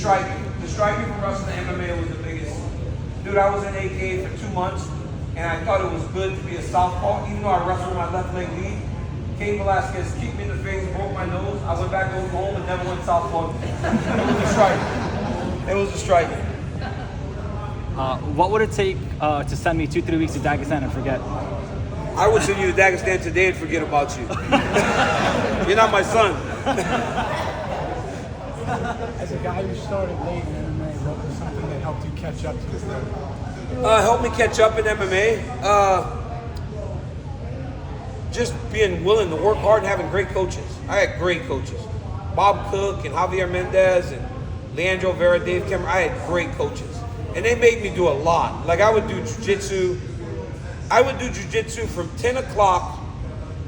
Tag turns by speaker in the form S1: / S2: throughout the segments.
S1: The striking for wrestling MMA was the biggest. Dude, I was in AK for 2 months, and I thought it was good to be a southpaw, even though I wrestled with my left leg lead. Cain Velasquez kicked me in the face, broke my nose. I went back home and never went southpaw. It was a striking. It was a striking.
S2: What would it take to send me 2-3 weeks to Dagestan and forget?
S1: I would send you to Dagestan today and forget about you. You're not my son.
S3: As a guy who started late in MMA, what was something that helped you catch up to this level?
S1: Helped me catch up in MMA. Just being willing to work hard and having great coaches. I had great coaches. Bob Cook and Javier Mendez and Leandro Vera, Dave Kemmer. I had great coaches. And they made me do a lot. Like I would do jiu-jitsu. I would do jiu-jitsu from 10 o'clock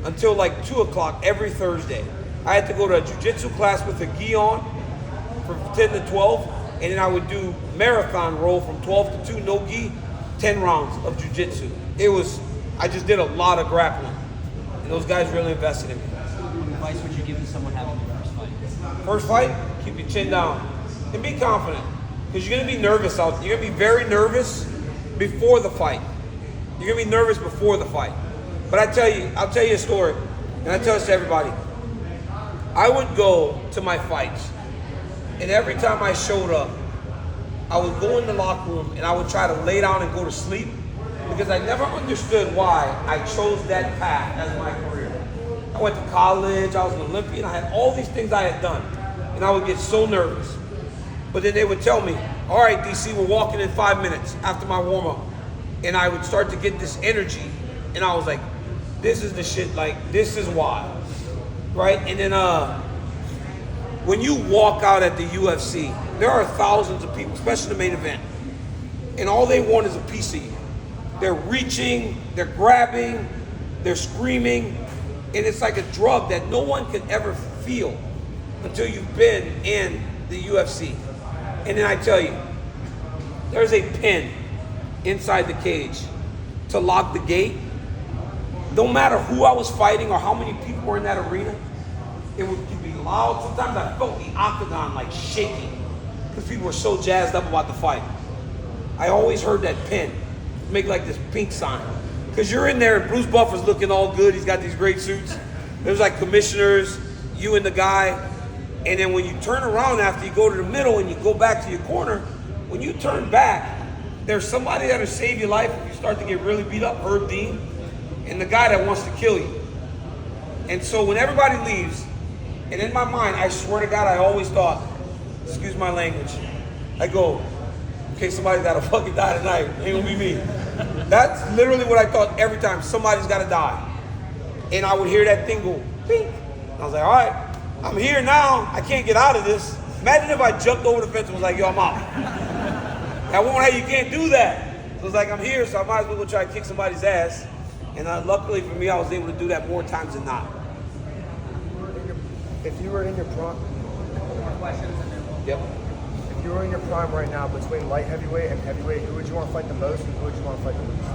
S1: until like 2 o'clock every Thursday. I had to go to a jiu-jitsu class with a gi on from 10 to 12. And then I would do marathon roll from 12 to 2, no gi, 10 rounds of jiu-jitsu. I just did a lot of grappling. And those guys really invested in me.
S4: What advice would you give to someone having their first fight?
S1: First fight, keep your chin down and be confident. Because you're going to be nervous out there. You're going to be very nervous before the fight. You're going to be nervous before the fight. But I'll tell you a story. And I tell this to everybody. I would go to my fights. And every time I showed up, I would go in the locker room and I would try to lay down and go to sleep. Because I never understood why I chose that path as my career. I went to college, I was an Olympian, I had all these things I had done. And I would get so nervous. But then they would tell me, all right, DC, we're walking in 5 minutes after my warm-up. And I would start to get this energy. And I was like, this is the shit, like, this is why. Right? And then when you walk out at the UFC, there are thousands of people, especially the main event. And all they want is a piece of you. They're reaching, they're grabbing, they're screaming. And it's like a drug that no one can ever feel until you've been in the UFC. And then I tell you, there's a pin inside the cage to lock the gate. No matter who I was fighting or how many people were in that arena, it would be loud. Sometimes I felt the octagon like shaking because people were so jazzed up about the fight. I always heard that pin make like this pink sign. Because you're in there and Bruce Buffer's looking all good. He's got these great suits. There's like commissioners, you and the guy. And then when you turn around after you go to the middle and you go back to your corner, when you turn back, there's somebody that'll save your life if you start to get really beat up, Herb Dean, and the guy that wants to kill you. And so when everybody leaves, and in my mind, I swear to God, I always thought, excuse my language, I go, okay, somebody's gotta fucking die tonight. It ain't gonna be me. That's literally what I thought every time. Somebody's gotta die. And I would hear that thing go, pink. I was like, all right, I'm here now. I can't get out of this. Imagine if I jumped over the fence and was like, yo, I'm out. That won't have, you can't do that. So it's like, I'm here, so I might as well go try to kick somebody's ass. And luckily for me, I was able to do that more times than not.
S3: If you were in your prime,
S1: Yep.
S3: if you were in your prime right now between light heavyweight and heavyweight, who would you want to fight the most and who would you want to fight the least?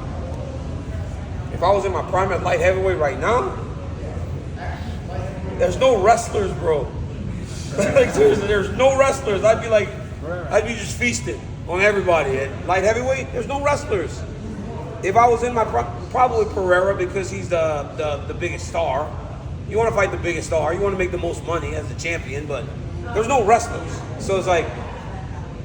S1: If I was in my prime at light heavyweight right now, there's no wrestlers, bro. Like seriously, there's no wrestlers. I'd be just feasting on everybody. At light heavyweight, there's no wrestlers. If I was in my probably Pereira because he's the biggest star. You want to fight the biggest star. You want to make the most money as the champion, but there's no wrestlers. So it's like,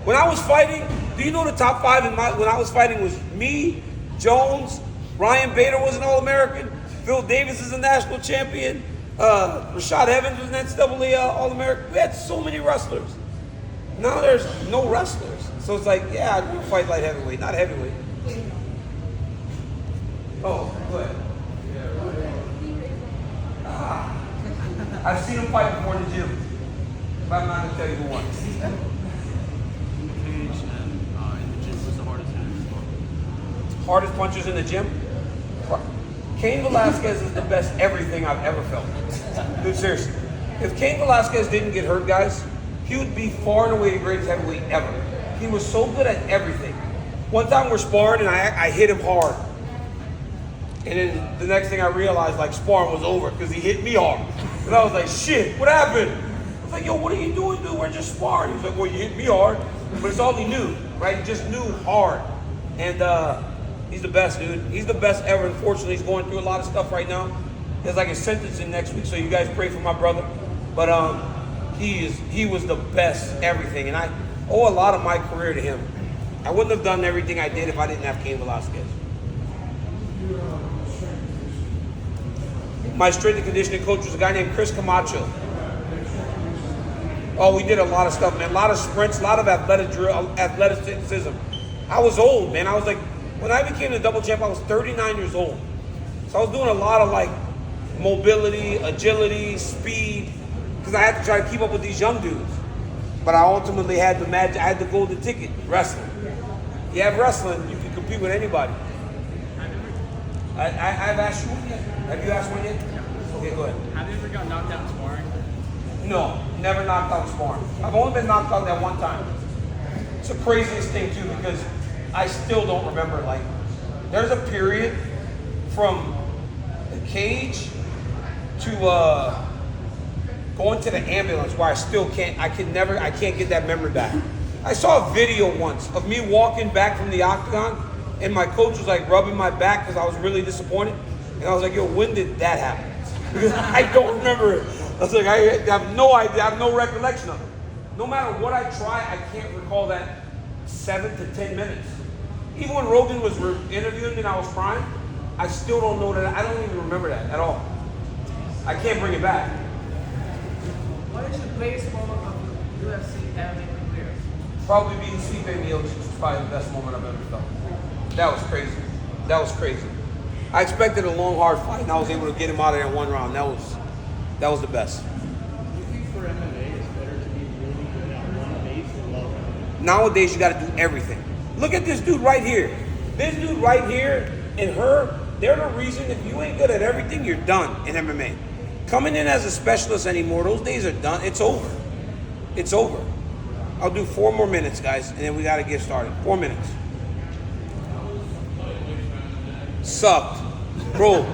S1: when I was fighting, do you know the top five when I was fighting was me, Jones, Ryan Bader was an All-American, Phil Davis is a national champion, Rashad Evans was an NCAA All-American. We had so many wrestlers. Now there's no wrestlers. So it's like, yeah, I'd want to fight light heavyweight, not heavyweight. Oh, go ahead. I've seen him fight before in the gym. But I'm not going to tell you who won.
S5: In the cage and in the gym, what's the hardest hit?
S1: Hardest punches in the gym? Cain Velasquez is the best everything I've ever felt. Dude, seriously. If Cain Velasquez didn't get hurt, guys, he would be far and away the greatest heavyweight ever. He was so good at everything. One time we're sparring and I hit him hard. And then the next thing I realized, like, sparring was over because he hit me hard. And I was like, shit, what happened? I was like, yo, what are you doing, dude? We're just sparring. He's like, well, you hit me hard. But it's all he knew, right? He just knew hard. And he's the best, dude. He's the best ever. Unfortunately, he's going through a lot of stuff right now. There's like a sentencing next week, so you guys pray for my brother. But he was the best everything. And I owe a lot of my career to him. I wouldn't have done everything I did if I didn't have Cain Velasquez. My strength and conditioning coach was a guy named Chris Camacho. Oh, we did a lot of stuff, man. A lot of sprints, a lot of athleticism. I was old, man. I was like, when I became the double champ, I was 39 years old. So I was doing a lot of like mobility, agility, speed, because I had to try to keep up with these young dudes. But I ultimately had I had the golden ticket, wrestling. You have wrestling, you can compete with anybody. I've asked you one yet. Have you asked one yet? Okay, go ahead.
S5: Have you ever got knocked out in sparring?
S1: No, never knocked out sparring. I've only been knocked out that one time. It's the craziest thing too, because I still don't remember. Like, there's a period from the cage to going to the ambulance where I can't get that memory back. I saw a video once of me walking back from the octagon, and my coach was like rubbing my back because I was really disappointed. And I was like, yo, when did that happen? Because I don't remember it. I was like, I have no idea, I have no recollection of it. No matter what I try, I can't recall that 7 to 10 minutes. Even when Rogan was interviewing me and I was crying, I still don't know that. I don't even remember that at all. I can't bring it back.
S6: What is the greatest moment of UFC MMA career?
S1: Probably beating Stipe Miocic is probably the best moment I've ever felt. That was crazy. That was crazy. I expected a long, hard fight, and I was able to get him out of there in one round. That was the best.
S5: Do you think for MMA it's better to be really good at one base or lower?
S1: Nowadays, you got to do everything. Look at this dude right here. This dude right here and her, they're the reason if you ain't good at everything, you're done in MMA. Coming in as a specialist anymore, those days are done. It's over. It's over. I'll do 4 more minutes, guys, and then we got to get started. 4 minutes. Sucked. Bro,